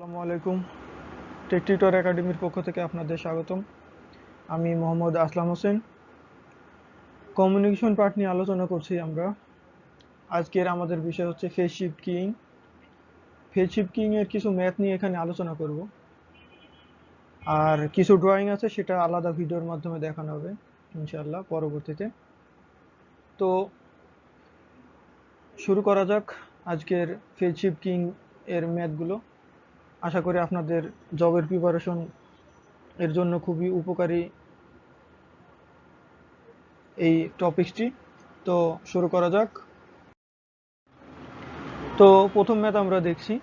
আসসালামু আলাইকুম। Take tutor একাডেমির পক্ষ থেকে আপনাদের স্বাগতম। আমি মোহাম্মদ আসলাম হোসেন। কমিউনিকেশন পার্ট নিয়ে আলোচনা করছি আমরা। আজকের আমাদের বিষয় হচ্ছে ফেজ শিফট কিইং। ফেজ শিফট কিইং এর কিছু ম্যাথ নিয়ে এখানে আলোচনা করব। আর কিছু ড্রয়িং আছে, সেটা আলাদা ভিডিওর মাধ্যমে দেখানো হবে ইনশাআল্লাহ পরবর্তীতে। তো শুরু করা যাক আজকের ফেজ শিফট কিইং এর ম্যাথগুলো। আশা করি আপনাদের জবের প্রিপারেশন এর জন্য খুবই উপকারী এই টপিকটি। তো শুরু করা যাক। তো প্রথম ম্যাথ আমরা দেখছি।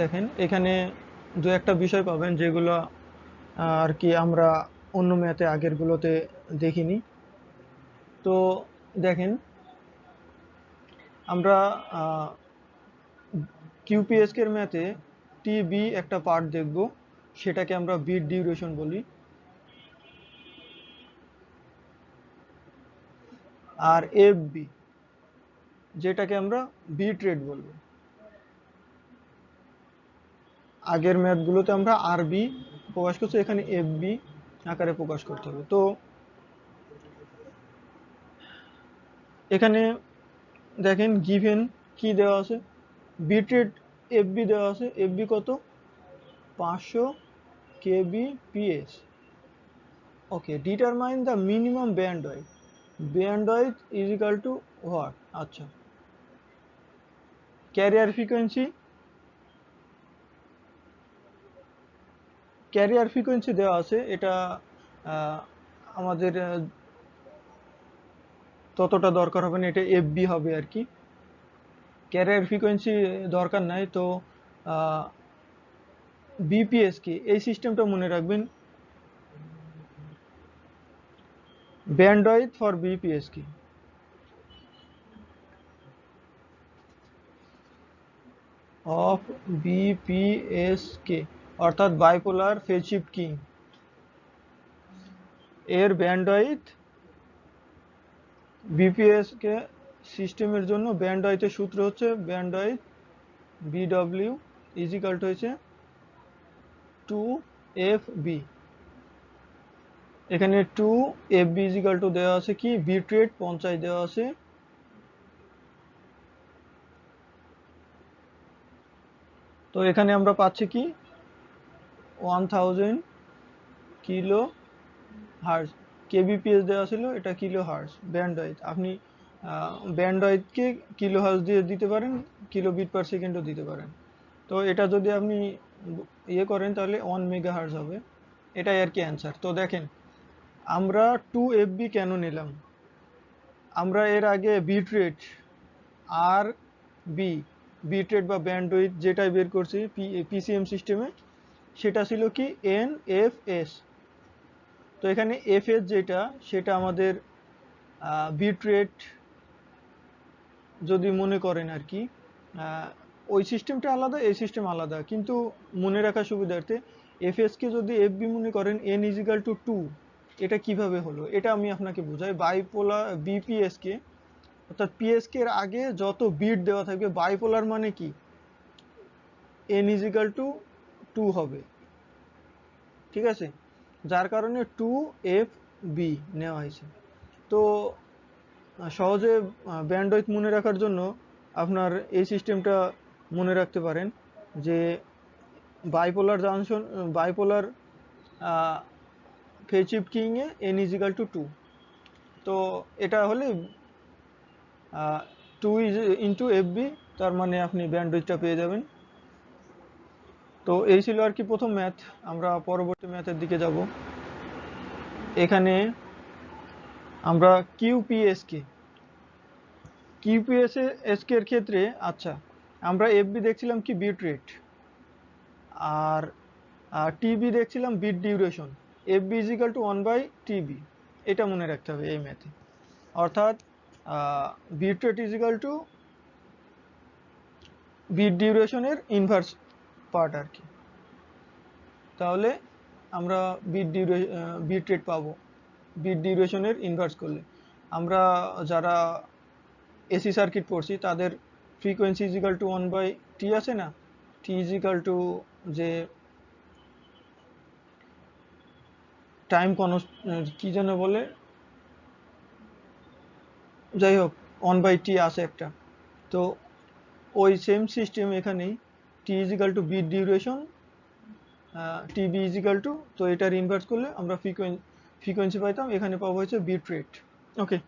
দেখেন এখানে দু একটা বিষয় পাবেন যেগুলো আর কি আমরা অন্য ম্যাথে আগেরগুলোতে দেখিনি। তো দেখেন আমরা কিউপিএসকে এর ম্যাথে টিবি একটা পার্ট দেখব, সেটাকে আমরা বিট ডিউরেশন বলি। আর এফবি যেটাকে আমরা বিট রেট বলবো। আগের ম্যাথগুলোতে আমরা আরবি প্রকাশ করছি, এখানে এফবি আকারে প্রকাশ করতে হবে। তো এখানে দেখেন গিভেন কি দেওয়া আছে, বিট রেট এফবি দেওয়া আছে। এফবি কত? 500 kbps। Okay, determine the minimum bandwidth. Bandwidth is equal two what? আচ্ছা, ক্যারিয়ার ফ্রিকোয়েন্সি। ক্যারিয়ার ফ্রিকোয়েন্সি দেওয়া আছে, এটা আমাদের ততটা দরকার হবে না, এটা এফবি হবে আর কি। ক্যারিয়ার ফ্রিকোয়েন্সি দরকার নাই। তো বিপিএস কি, এই সিস্টেমটা মনে রাখবেন। ব্যান্ডউইথ ফর বিপিএস কি, অফ বিপিএসকে অর্থাৎ বাইপোলার ফেজ শিফট কিইং এর ব্যান্ডউইথ বিপিএস কে সিস্টেমের জন্য ব্যান্ডউইথের সূত্র হচ্ছে bandwidth BW is equal to হচ্ছে 2FB। এখানে 2FB ইজ ইকাল টু দেওয়া আছে কি, বিট রেট 50 দেওয়া আছে। তো এখানে আমরা পাচ্ছি কি 1000 কিলো হার্জ। কেবিপিএস দেওয়া ছিল, এটা কিলো হার্জ। ব্যান্ডউইথ আপনি ব্যান্ডউইথকে কিলো হার্জ দিয়ে দিতে পারেন, কিলো বিট পার সেকেন্ডও দিতে পারেন। তো এটা যদি আপনি ইয়ে করেন তাহলে 1 মেগা হার্জ হবে। এটাই আর কি অ্যান্সার। তো দেখেন আমরা 2FB কেন নিলাম? আমরা এর আগে বিট রেট আর বি, বিট রেট বা ব্যান্ডউইথ যেটাই বের করছি পিসিএম সিস্টেমে, সেটা ছিল কি এনএফএস। তো এখানে এফএস যেটা, সেটা আমাদের বিট রেট যদি মনে করেন আর কি, ওই সিস্টেমটা আলাদা, এই সিস্টেম আলাদা, কিন্তু মনে রাখার সুবিধার্থে এফএস কে যদি এফবি মনে করেন, এন ইজিক্যাল টু 2। এটা কিভাবে হলো এটা আমি আপনাকে বোঝাই। বাইপোলার বিপিএস কে অর্থাৎ পিএসকে এর আগে যত বিট দেওয়া থাকবে, বাইপোলার মানে কি এন ইজিক্যাল টু 2 হবে, ঠিক আছে? যার কারণে 2FB নেওয়া হয়েছে। তো সহজে ব্যান্ডউইথ মনে রাখার জন্য আপনার এই সিস্টেমটা মনে রাখতে পারেন যে bipolar junction, bipolar phase shift keying এ এন ইজিক্যাল টু 2। তো এটা হলে 2 ইন্টু এফবি, তার মানে আপনি ব্যান্ডউইথটা পেয়ে যাবেন। তো এই ছিল আর কি প্রথম ম্যাথ। আমরা পরবর্তী ম্যাথের দিকে যাব। এখানে আমরা কিউপিএসকে এর ক্ষেত্রে, আচ্ছা আমরা এফবি দেখছিলাম কি বিট রেট, আর টিবি দেখছিলাম bit duration. FB is equal to 1/TB, এটা মনে রাখতে হবে এই ম্যাথে। অর্থাৎ bit rate is equal to bit ডিউরেশনের ইনভার্স পার্ট আর কি। তাহলে আমরা বিট রেট পাবো বিট ডিউরেশনের ইনভার্স করলে। আমরা যারা এসি সার্কিট পড়ছি তাদের frequency is equal to 1/, T আছে না, টি ইজ ইকাল টু যে টাইম কি যেন বলে, যাই হোক 1/t আছে একটা। তো ওই সেম সিস্টেম এখানেই T is equal to bit duration, TB is equal to, তো এটার ইনভার্স করলে আমরা ফ্রিকোয়েন্সি পাইতাম, এখানে পাবো হচ্ছে বিট রেট। ওকে,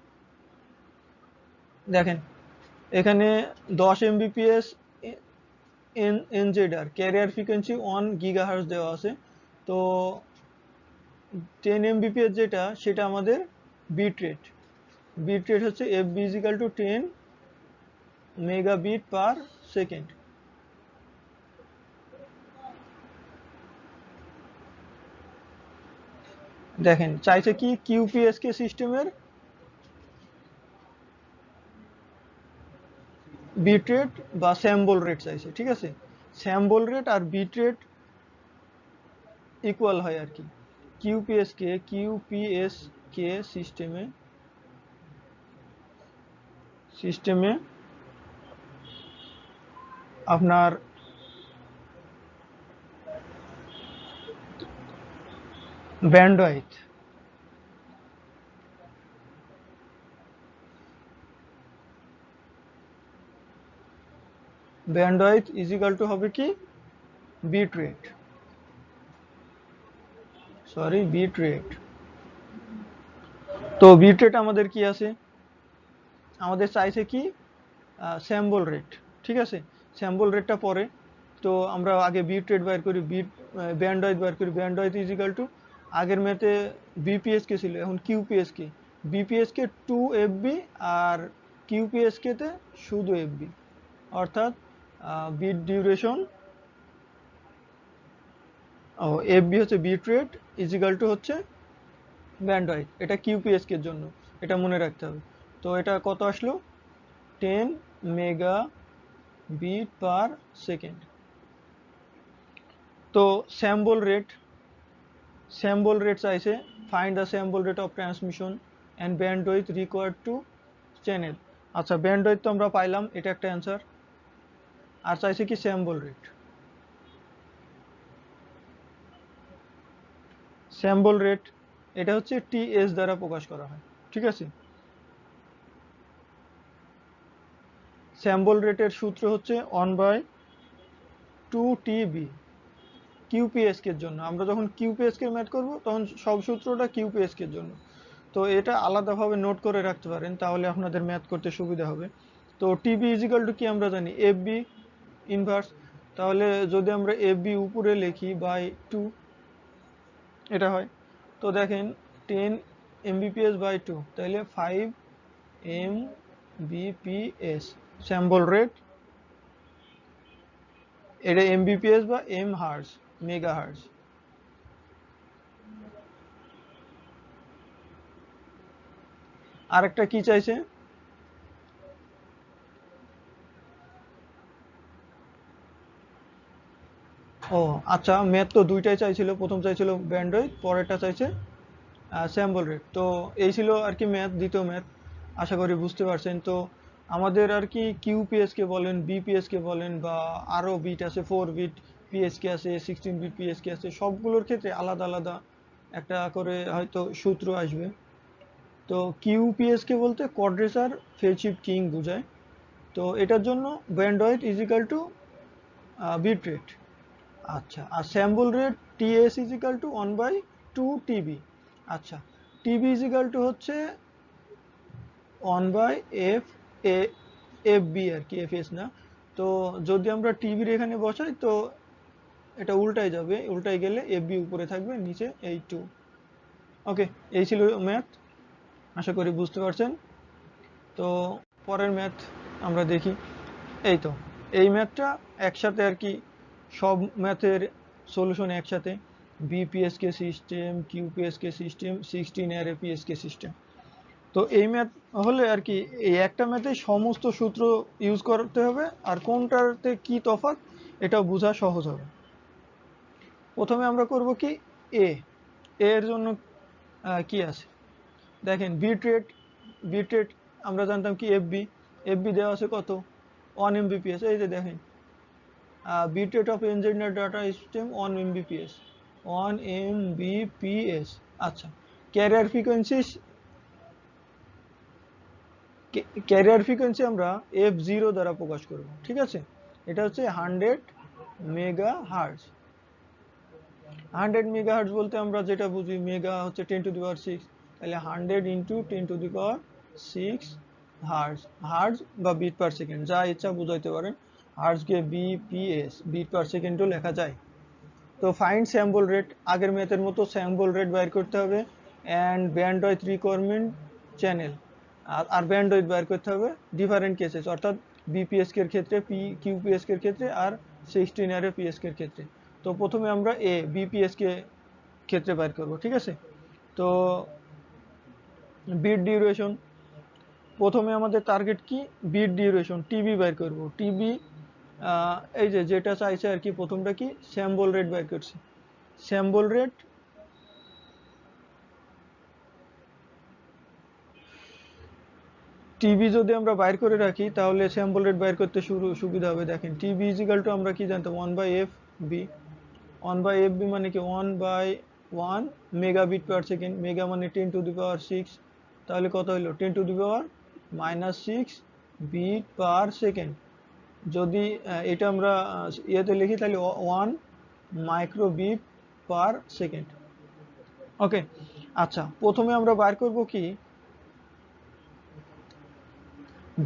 দেখেন এখানে 10 এমবিপিএস এনজেডার ক্যারিয়ার ফ্রিকোয়েন্সি 1 গিগাহার্টজ দেওয়া আছে। তো 10 এমবিপিএস যেটা, সেটা আমাদের বিট রেট। বিট রেট হচ্ছে FB is equal to 10 megabit per second. দেখেন চাইছে কি কিউপিএসকে সিস্টেমের বিট রেট বা স্যাম্বল রেট চাইছে, ঠিক আছে। স্যাম্বল রেট আর বিট রেট ইকুয়াল হয় আর কি। কিউপিএসকে সিস্টেমে আপনার ব্যান্ডউইথ ইজ ইকাল টু হবে কি বিট রেট, তো বিট রেট আমাদের কি আছে, আমাদের চাইছে কি স্যাম্বল রেট, ঠিক আছে। স্যাম্বল রেটটা পরে, তো আমরা আগে বিট রেট বাইর করি, ব্যান্ডউইথ বাইর করি। ব্যান্ডউইথ ইজ ইকাল টু, আগের ম্যাথে বিপিএসকে ছিল, এখন কিউপিএসকে। বিপিএসকে 2 এফবি আর কিউপিএসকে তে শুধু এফবি, অর্থাৎ বিট ডিউরেশন ও এফবি হচ্ছে bit rate is equal to হচ্ছে ব্যান্ডউইথ। এটা কিউপিএসকে এর জন্য, এটা মনে রাখতে হবে। তো এটা কত আসলো, 10 মেগা বিট পার সেকেন্ড। তো স্যাম্বল রেট চাইছে, find the sample rate of transmission and bandwidth required to channel. আচ্ছা, ব্যান্ডউইথ তো আমরা পাইলাম, এটা একটা অ্যান্সার। আর চাইছে কি স্যাম্বল রেট। স্যাম্বল রেট এটা হচ্ছে টিএস দ্বারা প্রকাশ করা হয়, ঠিক আছে। স্যাম্বল রেটের সূত্র হচ্ছে 1/2 টিবি কিউপিএসকে এর জন্য। আমরা যখন কিউপিএসকে ম্যাথ করব তখন সব সূত্রটা কিউপিএসকে এর জন্য। তো এটা আলাদাভাবে নোট করে রাখতে পারেন, তাহলে আপনাদের ম্যাথ করতে সুবিধা হবে। তো টিবি ইজিক্যাল টু কি আমরা জানি, এফবি ইনভার্স। তাহলে যদি আমরা এফবি উপরে লিখি বাই 2, এটা হয়। তো দেখেন 10 এমবিপিএস বাই 2, তাহলে 5 এমবিপিএস স্যাম্বল রেট। এটা এমবিপিএস বা এম হার্জ, মেগা হার্জ। আরেকটা কি চাইছে, ও আচ্ছা, ম্যাথ তো দুইটাই চাইছিল, প্রথম চাইছিল ব্যান্ডউইথ, পরেরটা চাইছে স্যাম্বল রেট। তো এই ছিল আর কি ম্যাথ, দ্বিতীয় ম্যাথ। আশা করি বুঝতে পারছেন। তো আমাদের আর কি কিউপিএস কে বলেন, বিপিএস কে বলেন, বা আরো বিট আছে, 4 বিট পিএসকে আছে, 16 বিট পিএসকে আছে, সবগুলোর ক্ষেত্রে আলাদা আলাদা একটা করে হয়তো সূত্র আসবে। তো কিউপিএসকে বলতে কোয়াড্রেচার ফেজ শিফট কিং বোঝায়। তো এটার জন্য bandwidth is equal to bit rate. আচ্ছা, আর sample rate TS is equal to 1/2 TB. আচ্ছা, টিবি ইজ ইকাল টু হচ্ছে 1/এফ বি আর কি, এফএস না। তো যদি আমরা টিভির এখানে বসাই তো এটা উল্টাই যাবে, উল্টাই গেলে এফবি উপরে থাকবে, নিচে এই 2। ওকে, এই ছিল ম্যাথ, আশা করি বুঝতে পারছেন। তো পরের ম্যাথ আমরা দেখি। এই তো, এই ম্যাথটা একসাথে আর কি, সব ম্যাথের সলিউশন একসাথে। বিপিএসকে সিস্টেম, কিউপিএসকে সিস্টেম, 16 অ্যারে পিএসকে সিস্টেম। তো এই ম্যাথ হলে আর কি, এই একটা ম্যাথে সমস্ত সূত্র ইউজ করতে হবে, আর কোনটাতে কি তফাৎ এটা বোঝা সহজ হবে। প্রথমে আমরা করব কি, এ এর জন্য কি আছে, দেখেন বিট রেট আমরা জানতাম কি এফবি। এফবি দেওয়া আছে কত, 1 এমবিপিএস, এই যে দেখেন bit rate of engineer data system 1 mbps 1 mbps আচ্ছা ক্যারিয়ার ফ্রিকোয়েন্সি আমরা f0 দ্বারা প্রকাশ করব ঠিক আছে এটা হচ্ছে 100 মেগাহার্টজ 100 মেগাহার্টজ বলতে আমরা যেটা বুঝি মেগা হচ্ছে 10 টু দি পাওয়ার 6 তাহলে 100 into 10 to the power 6 hertz hertz বা বিট পার সেকেন্ড যা ইচ্ছা বুঝাইতে পারেন হার্টজকে বিপিএস বিট পার সেকেন্ডও লেখা যায় তো ফাইন্ড স্যাম্পল রেট আগের ম্যাথের মতো স্যাম্পল রেট বাইর করতে হবে অ্যান্ড ব্যান্ডউইথ রিকোয়ারমেন্ট চ্যানেল আর ব্যান্ডউইথ বাইর করতে হবে ডিফারেন্ট কেসেস অর্থাৎ বিপিএসকে এর ক্ষেত্রে কিউপিএসকে এর ক্ষেত্রে আর 16 আর পিএসকে এর ক্ষেত্রে তো প্রথমে আমরা বিপিএসকে ক্ষেত্রে বাইর করব ঠিক আছে তো বিট ডিউরেশন প্রথমে আমাদের টার্গেট কি বিট ডিউরেশন টিবি বাইর করব টিবি এই যে যেটা চাইছে আর কি প্রথমটা কি স্যাম্পল রেট বাইর করছি স্যাম্পল রেট টিবি যদি আমরা বাইর করে রাখি তাহলে স্যাম্পল রেট বাইর করতে সুবিধা হবে দেখেন টিবি ইজিক্যাল টু আমরা কি জানতাম 1/fb 1/fb মানে কি 1/1 মেগাবিট পার সেকেন্ড মেগা মানে 10 টু দি পাওয়ার 6 তাহলে কত হলো 10 to the power -6 bit per second যদি এটা আমরা ইয়েতে লিখি তাহলে 1 মাইক্রোবিট পার সেকেন্ড ওকে আচ্ছা প্রথমে আমরা বাইর করব কি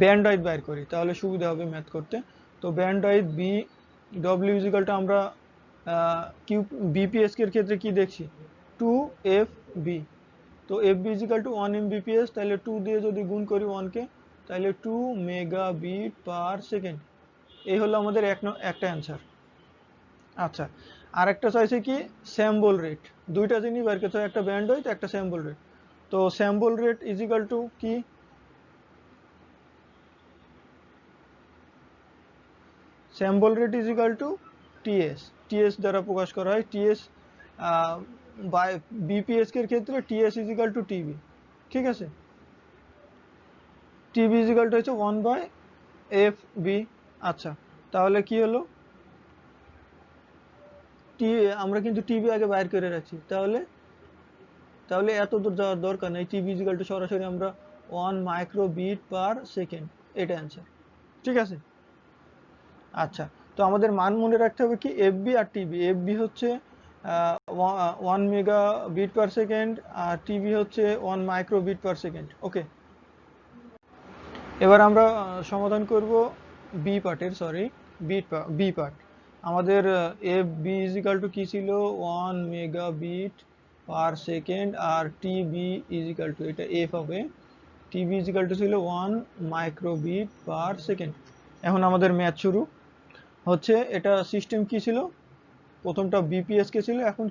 ব্যান্ডউইথ বাইর করি তাহলে সুবিধা হবে ম্যাথ করতে তো bandwidth B W is equal to আমরা কিউ বিপিএস এর ক্ষেত্রে কি দেখছি 2fb তো fb ইজিক্যাল টু 1 mbps তাহলে 2 দিয়ে যদি গুণ করি 1 কে তাহলে 2 মেগাবিট পার সেকেন্ড এই হলো আমাদের একটা অ্যানসার আচ্ছা আরেকটা চাইছে কি স্যাম্পল রেট দুইটা জিনিস বের করতে হয় একটা ব্যান্ডউইথ একটা স্যাম্পল রেট তো স্যাম্পল রেট ইজিক্যাল টু কি sample rate is equal to TS TS দ্বারা প্রকাশ করা হয় টিএস বাই বিপিএস এর ক্ষেত্রে TS is equal to TB ঠিক আছে টিবি ইজ ইকুয়াল টু হচ্ছে 1/fb আচ্ছা তাহলে কি হলো টি আমরা কিন্তু টিবি আগে বাইর করে রাখছি তাহলে তাহলে এত দূর যাওয়ার দরকার নেই টিবি ইজ ইকুয়াল টু সরাসরি আমরা 1 মাইক্রোবিট পার সেকেন্ড এটা অ্যান্সার ঠিক আছে আচ্ছা তো আমাদের মান মনে রাখতে হবে কি এফবি আর টিবি এফবি হচ্ছে 1 মেগা বিট পার সেকেন্ড আর টিবি হচ্ছে 1 মাইক্রো বিট পার সেকেন্ড ওকে এবার আমরা সমাধান করব বি পার্টের সরি বি পার্ট আমাদের F B is equal to কি ছিল 1 মেগা বিট পার সেকেন্ড আর টিবি ইজ ইকাল টু এটা এফ হবে টিবি ইজ ইকাল টু ছিল 1 মাইক্রো বিট পার সেকেন্ড এখন আমাদের ম্যাথ শুরু হচ্ছে এটা সিস্টেম কি ছিল প্রথমটা বিপিএস কে ছিল এখন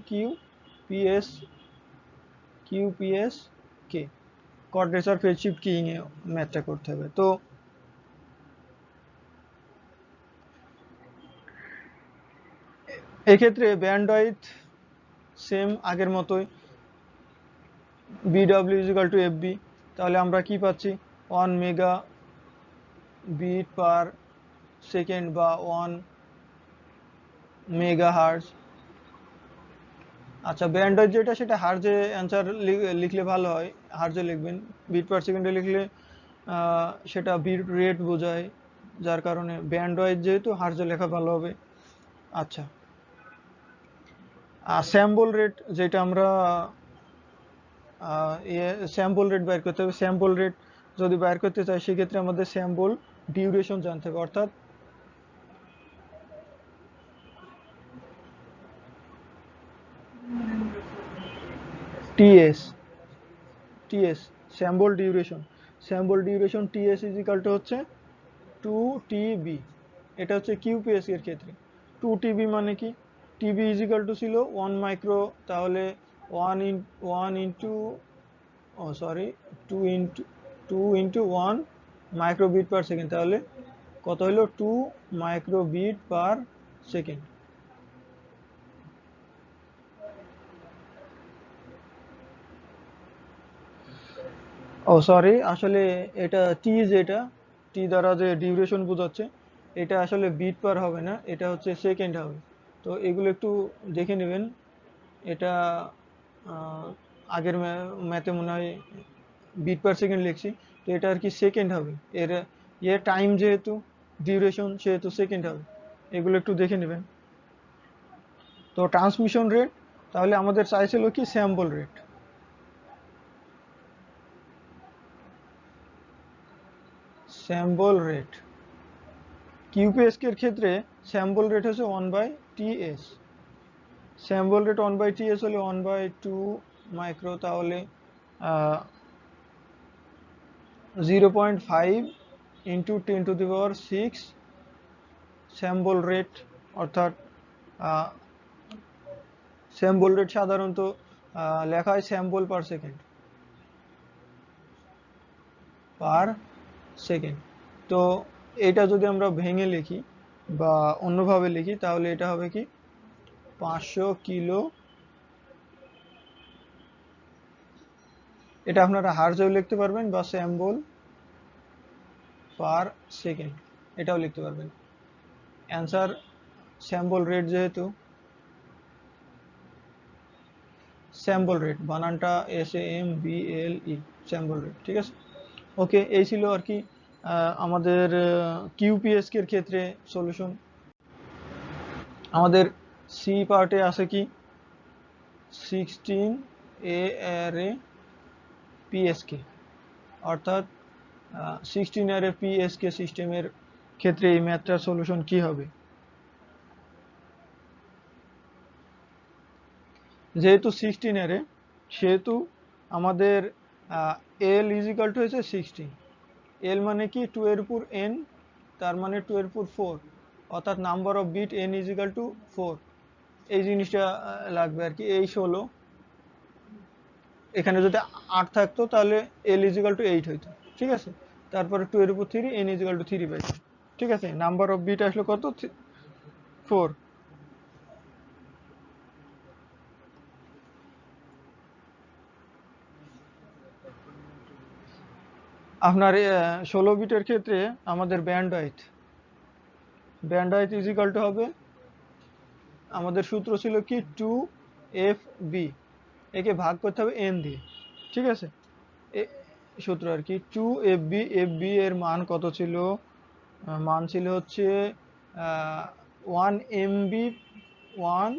কিউপিএস কে কোঅর্ডিনেটর ফেজ শিফট কিং এ ম্যাথটা করতে হবে তো এই ক্ষেত্রে ব্যান্ডউইথ সেম আগের মতোই BW is equal to FB তাহলে আমরা কি পাচ্ছি 1 মেগা বিট পার সেকেন্ড বা 1 মেগাহার্টজ আচ্ছা ব্যান্ডউইথ যেটা সেটা হার্জে অ্যান্সার লিখলে ভালো হয় হার্জে লিখবেন বিট পার সেকেন্ডে লিখলে সেটা বিট রেট বোঝায় যার কারণে ব্যান্ডউইথ যেহেতু হার্জে লেখা ভালো হবে আচ্ছা স্যাম্পল রেট যেটা আমরা স্যাম্পল রেট বাইর করতে হবে স্যাম্পল রেট যদি বাইর করতে চাই সেক্ষেত্রে আমাদের স্যাম্পল ডিউরেশন জানতে হবে অর্থাৎ TS sample duration TS is equal to হচ্ছে 2টিবি এটা হচ্ছে কিউপিএস এর ক্ষেত্রে 2টিবি মানে কি টিবি ইজ ইকাল টু ছিল 1 মাইক্রো তাহলে 1 ইন্টু ও সরি 2 ইন্টু 1 মাইক্রোবিট পার সেকেন্ড তাহলে কত হলো 2 মাইক্রোবিট পার সেকেন্ড ও সরি আসলে এটা টি যেটা টি দ্বারা যে ডিউরেশন বোঝাচ্ছে এটা আসলে বিট পার হবে না, এটা হচ্ছে সেকেন্ড হবে। তো এগুলো একটু দেখে নেবেন। এটা আহ, আগের ম্যাথে মনে হয় বিট পার সেকেন্ড লিখছি, তো এটা আর কি সেকেন্ড হবে। এর টাইম যেহেতু, ডিউরেশন সেহেতু সেকেন্ড হবে। এগুলো একটু দেখে নেবেন। তো ট্রান্সমিশন রেট, তাহলে আমাদের চাইছিল কি স্যাম্পল রেট। স্যাম্পল রেট কিউপিএসকে এর ক্ষেত্রে স্যাম্পল রেট হচ্ছে 1/ts। স্যাম্পল রেট 1/ts হলে 1/2 মাইক্রো, তাহলে 0.5 ইন্টু 10⁶ স্যাম্পল রেট। অর্থাৎ স্যাম্পল রেট সাধারণত লেখা হয় স্যাম্পল পার সেকেন্ড, পার সেকেন্ড। তো এটা যদি আমরা ভেঙে লিখি বা অন্যভাবে লিখি, তাহলে এটা হবে কি 500 কিলো, এটা আপনারা হার্জেও লিখতে পারবেন বা স্যাম্পল পার সেকেন্ড এটাও লিখতে পারবেন। অ্যান্সার স্যাম্পল রেট, যেহেতু স্যাম্পল রেট বানানটা SAMBLE, স্যাম্পল রেট, ঠিক আছে। ওকে, এই ছিল আর কি আমাদের কিউপিএসকে এর ক্ষেত্রে সলিউশন। আমাদের সি পার্টে আছে কি 16 অ্যারে পিএসকে, অর্থাৎ 16 অ্যারে পিএসকে সিস্টেমের ক্ষেত্রে এই ম্যাথটার সলিউশন কি হবে। যেহেতু 16 অ্যারে, সেহেতু আমাদের এল ইজিক্যাল টু হয়েছে 16। এল মানে কি 2 এর উপর n, তার মানে 2 এর উপর 4, অর্থাৎ number of bit n is equal to 4। এই জিনিসটা লাগবে আর কি। এই 16, এখানে যদি 8 থাকতো তাহলে এল ইজিক্যাল টু 8 হইতো, ঠিক আছে। তারপরে 2 এর উপর 3, n ইজিক্যাল টু 3 পাইতো, ঠিক আছে। নাম্বার অফ বিট আসলো কত, 4। আপনার 16 বিটের ক্ষেত্রে আমাদের ব্যান্ড উইডথ ইজিক্যাল টু হবে, আমাদের সূত্র ছিল কি 2FB, একে ভাগ করতে হবে n দিয়ে, ঠিক আছে। সূত্র আর কি 2FB। FB এর মান কত ছিল, মান ছিল হচ্ছে 1 MB, 1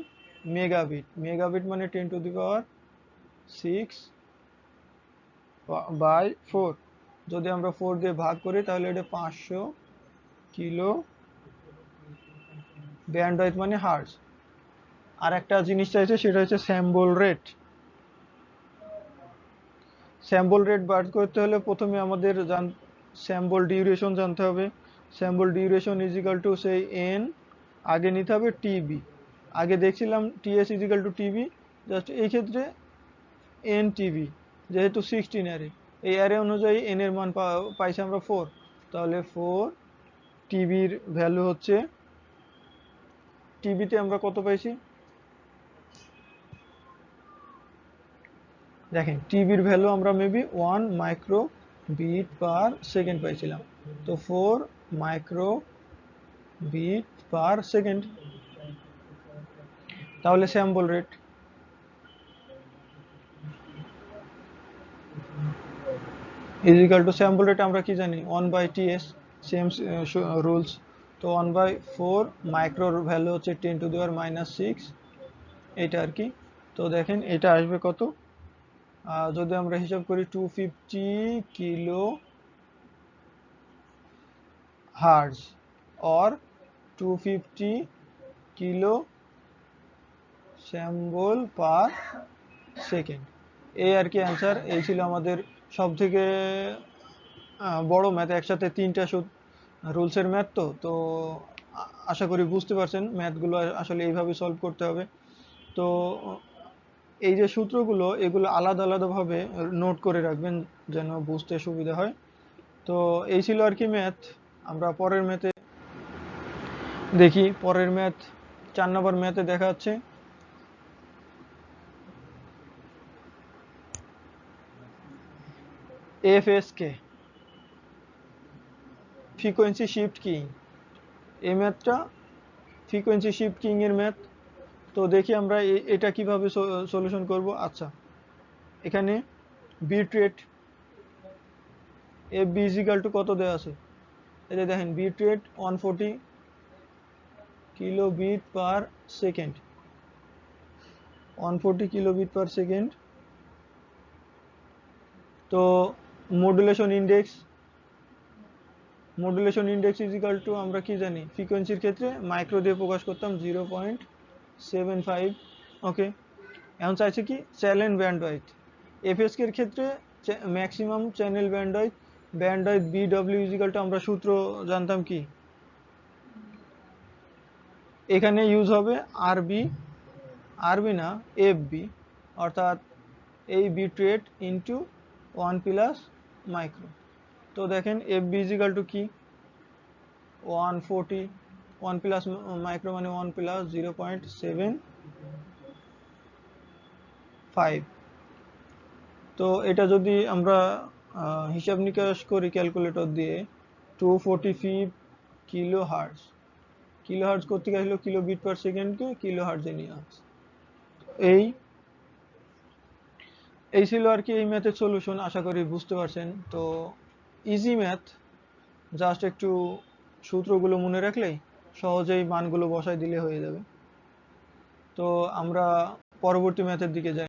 মেগাবিট। মেগাবিট মানে 10⁶/4। যদি আমরা 4 দিয়ে ভাগ করি তাহলে এটা 500 কিলো ব্যান্ডউইথ মানে হার্জ। আর একটা জিনিস চাইছে, সেটা হচ্ছে স্যাম্পল রেট। স্যাম্পল রেট বার করতে হলে প্রথমে আমাদের স্যাম্পল ডিউরেশন জানতে হবে। স্যাম্পল ডিউরেশন ইজিক্যাল টু সেই এন, আগে নিতে হবে টিবি। আগে দেখছিলাম TS is equal to TB, just এই ক্ষেত্রে এন টিবি, যেহেতু 16 অ্যারে, এই অ্যারে অনুযায়ী এন এর মান পাইছি আমরা 4, তাহলে 4 টিবির ভ্যালু হচ্ছে, টিবিতে আমরা কত পাইছি দেখেন, টিবির ভ্যালু আমরা মেবি 1 মাইক্রো বিট পার সেকেন্ড পাইছিলাম। তো 4 মাইক্রো বিট পার সেকেন্ড, তাহলে sample rate is equal to sample rate আমরা কি জানি 1/ts, সেম রুলস। তো 1/4 মাইক্রোর ভ্যালু হচ্ছে 10⁻⁻6, এটা আর কি। তো দেখেন এটা আসবে কত, যদি আমরা হিসাব করি 250 kilo hertz or 250 kilo sample per second, এই আর কি অ্যান্সার। এই ছিল আমাদের সব থেকে বড় ম্যাথ, একসাথে 3টা রুলসের ম্যাথ। তো আশা করি বুঝতে পারছেন ম্যাথগুলো আসলে এইভাবে সলভ করতে হবে। তো এই যে সূত্রগুলো, এগুলো আলাদা আলাদাভাবে নোট করে রাখবেন যেন বুঝতে সুবিধা হয়। তো এই ছিল আর কি ম্যাথ। আমরা পরের ম্যাথে দেখি, পরের ম্যাথ 4 নম্বর ম্যাথে দেখা হচ্ছে। FSK, ফ্রিকোয়েন্সি শিফট কি। এই ম্যাথটা ফ্রিকোয়েন্সি শিফট কিং এর ম্যাথ। তো দেখি আমরা এটা কিভাবে সলিউশন করব। আচ্ছা, এখানে bit rate F B is equal to কত দেওয়া আছে, এই যে দেখেন বিট রেট 140 কিলো বিট পার সেকেন্ড, 140 কিলো বিট পার সেকেন্ড। তো মডুলেশন ইন্ডেক্স ইজিক্যাল টু আমরা কি জানি, ফ্রিকোয়েন্সির ক্ষেত্রে মাইক্রো দিয়ে প্রকাশ করতাম 0.75। ওকে, এখন চাইছে কি চ্যানেল ব্যান্ডউইথ। এফএসকে এর ক্ষেত্রে maximum channel bandwidth BW is equal to আমরা সূত্র জানতাম কি, এখানে ইউজ হবে আরবি না এফবি, অর্থাৎ এই bit rate into 1 plus micro. তো দেখেন এফবি ইজিক্যাল টু কি 140, 1 প্লাস মাইক্রো মানে 1 প্লাস 0.75। তো এটা যদি আমরা হিসাব নিকাশ করি ক্যালকুলেটর দিয়ে, 245 কিলো হার্টজ, করতে গেলে কিলো বিট পার সেকেন্ডকে কিলো হার্টজে নিয়ে আসছে। এই ছিল আর কি এই ম্যাথের সলিউশন। আশা করি বুঝতে পারছেন। তো ইজি ম্যাথ, জাস্ট একটু সূত্রগুলো মনে রাখলেই সহজেই মানগুলো বসায় দিলে হয়ে যাবে। তো আমরা পরবর্তী ম্যাথের দিকে যাই।